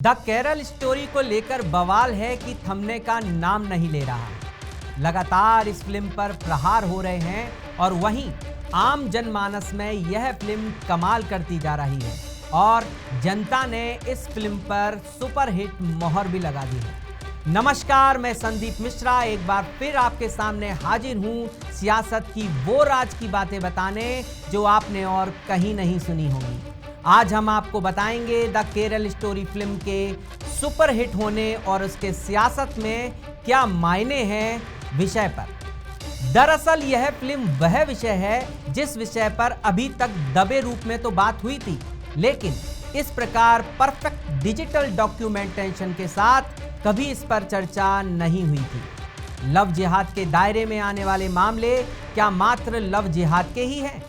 The Kerala story को लेकर बवाल है कि थमने का नाम नहीं ले रहा है। लगातार इस फिल्म पर प्रहार हो रहे हैं और वहीं आम जनमानस में यह फिल्म कमाल करती जा रही है और जनता ने इस फिल्म पर सुपरहिट मोहर भी लगा दी है। नमस्कार, मैं संदीप मिश्रा एक बार फिर आपके सामने हाजिर हूं सियासत की वो राज की बातें बताने जो आपने और कहीं नहीं सुनी होंगी। आज हम आपको बताएंगे द केरल स्टोरी फिल्म के सुपरहिट होने और उसके सियासत में क्या मायने हैं विषय पर। दरअसल यह फिल्म वह विषय है जिस विषय पर अभी तक दबे रूप में तो बात हुई थी, लेकिन इस प्रकार परफेक्ट डिजिटल डॉक्यूमेंटेशन के साथ कभी इस पर चर्चा नहीं हुई थी। लव जिहाद के दायरे में आने वाले मामले क्या मात्र लव जिहाद के ही हैं?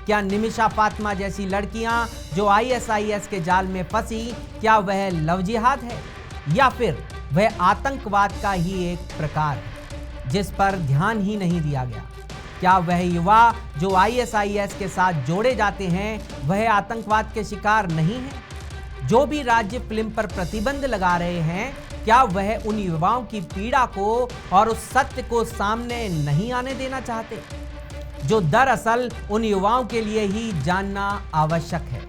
क्या निमिषा फातिमा जैसी लड़कियां जो आईएसआईएस के जाल में फंसी, क्या वह लव जिहाद है या फिर वह आतंकवाद का ही एक प्रकार है जिस पर ध्यान ही नहीं दिया गया? क्या वह युवा जो आईएसआईएस के साथ जोड़े जाते हैं वह आतंकवाद के शिकार नहीं है? जो भी राज्य फिल्म पर प्रतिबंध लगा रहे हैं, क्या वह उन युवाओं की पीड़ा को और उस सत्य को सामने नहीं आने देना चाहते जो दरअसल उन युवाओं के लिए ही जानना आवश्यक है?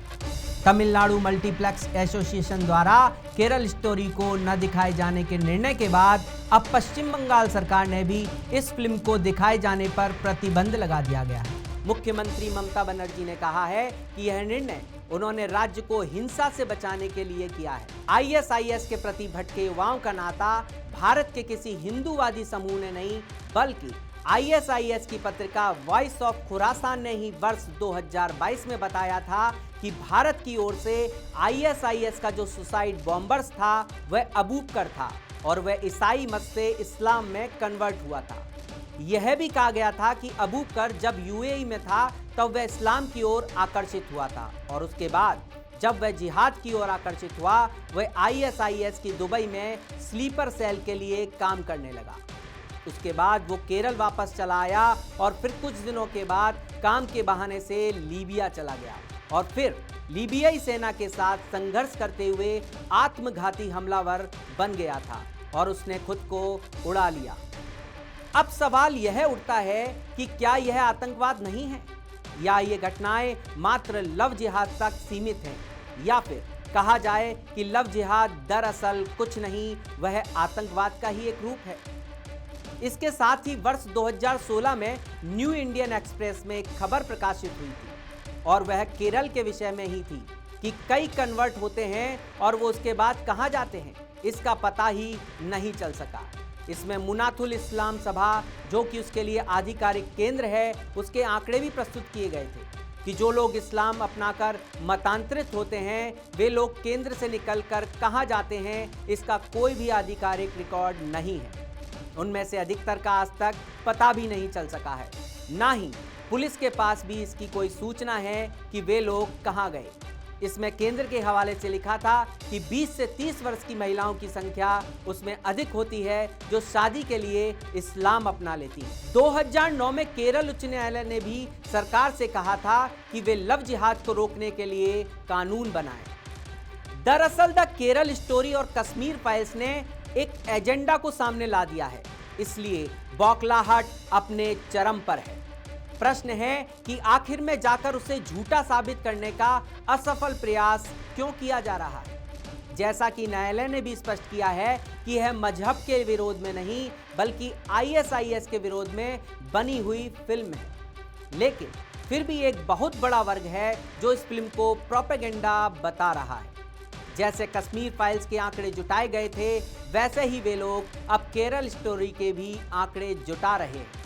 तमिलनाडु मल्टीप्लेक्स एसोसिएशन द्वारा केरल स्टोरी को न दिखाए जाने के निर्णय के बाद अब पश्चिम बंगाल सरकार ने भी इस फिल्म को दिखाए जाने पर प्रतिबंध लगा दिया गया है। मुख्यमंत्री ममता बनर्जी ने कहा है कि यह निर्णय उन्होंने राज्य को हिंसा से बचाने के लिए किया है। आईएसआईएस के प्रति भटके युवाओं का नाता भारत के किसी हिंदूवादी समूह ने नहीं, बल्कि आईएसआईएस की पत्रिका वॉइस ऑफ खुरासान ने ही वर्ष 2022 में बताया था कि भारत की ओर से आईएसआईएस का जो सुसाइड बॉम्बर्स था वह अबू बकर था और वह ईसाई मत से इस्लाम में कन्वर्ट हुआ था। यह भी कहा गया था कि अबू बकर जब यूएई में था तब वह इस्लाम की ओर आकर्षित हुआ था और उसके बाद जब वह जिहाद की ओर आकर्षित हुआ वह आईएसआईएस की दुबई में स्लीपर सेल के लिए काम करने लगा। उसके बाद वो केरल वापस चला आया और फिर कुछ दिनों के बाद काम के बहाने से लीबिया चला गया और फिर लीबियाई सेना के साथ संघर्ष करते हुए आत्मघाती हमलावर बन गया था और उसने खुद को उड़ा लिया। अब सवाल यह उठता है कि क्या यह आतंकवाद नहीं है या ये घटनाएं मात्र लव जिहाद तक सीमित हैं, या फिर कहा जाए कि लव जिहाद दरअसल कुछ नहीं, वह आतंकवाद का ही एक रूप है। इसके साथ ही वर्ष 2016 में न्यू इंडियन एक्सप्रेस में एक खबर प्रकाशित हुई थी और वह केरल के विषय में ही थी कि कई कन्वर्ट होते हैं और वो उसके बाद कहां जाते हैं इसका पता ही नहीं चल सका। इसमें मुनातुल इस्लाम सभा जो कि उसके लिए आधिकारिक केंद्र है, उसके आंकड़े भी प्रस्तुत किए गए थे कि जो लोग इस्लाम अपनाकर मतांतरित होते हैं वे लोग केंद्र से निकलकर कहां जाते हैं इसका कोई भी आधिकारिक रिकॉर्ड नहीं है। उनमें से अधिकतर का आज तक पता भी नहीं चल सका है, ना ही पुलिस के पास भी इसकी कोई सूचना है कि वे लोग कहां गए। इसमें केंद्र के हवाले से लिखा था कि 20 से 30 वर्ष की महिलाओं की संख्या उसमें अधिक होती है जो शादी के लिए इस्लाम अपना लेती है। 2009 में केरल उच्च न्यायालय ने भी सरकार से कहा था कि वे लव जिहाद को रोकने के लिए कानून बनाएं। दरअसल द केरल स्टोरी और कश्मीर फाइल्स ने एक एजेंडा को सामने ला दिया है, इसलिए बौखलाहट अपने चरम पर है। प्रश्न है कि आखिर में जाकर उसे झूठा साबित करने का असफल प्रयास क्यों किया जा रहा है? जैसा कि न्यायालय ने भी स्पष्ट किया है कि यह मजहब के विरोध में नहीं बल्कि आईएसआईएस के विरोध में बनी हुई फिल्म है, लेकिन फिर भी एक बहुत बड़ा वर्ग है जो इस फिल्म को प्रोपेगेंडा बता रहा है। जैसे कश्मीर फाइल्स के आंकड़े जुटाए गए थे, वैसे ही वे लोग अब केरल स्टोरी के भी आंकड़े जुटा रहे हैं।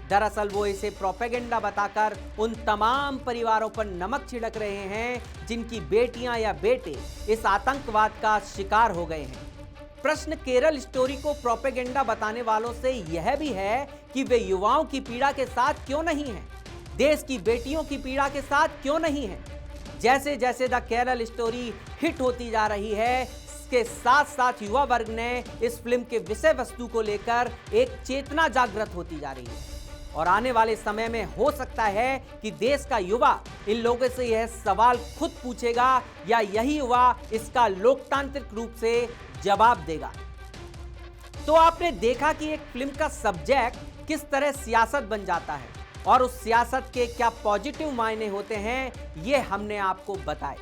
दरअसल वो इसे प्रोपेगेंडा बताकर उन तमाम परिवारों पर नमक छिड़क रहे हैं जिनकी बेटियां या बेटे इस आतंकवाद का शिकार हो गए हैं। प्रश्न केरल स्टोरी को प्रोपेगेंडा बताने वालों से यह भी है कि वे युवाओं की पीड़ा के साथ क्यों नहीं हैं, देश की बेटियों की पीड़ा के साथ क्यों नहीं हैं। जैसे जैसे द केरल स्टोरी हिट होती जा रही है, इसके साथ साथ युवा वर्ग ने इस फिल्म के विषय वस्तु को लेकर एक चेतना जागृत होती जा रही है। और आने वाले समय में हो सकता है कि देश का युवा इन लोगों से यह सवाल खुद पूछेगा या यही युवा इसका लोकतांत्रिक रूप से जवाब देगा। तो आपने देखा कि एक फिल्म का सब्जेक्ट किस तरह सियासत बन जाता है और उस सियासत के क्या पॉजिटिव मायने होते हैं, ये हमने आपको बताए।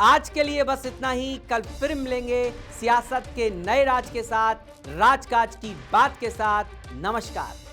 आज के लिए बस इतना ही। कल फिर मिलेंगे सियासत के नए राज के साथ, राजकाज की बात के साथ। नमस्कार।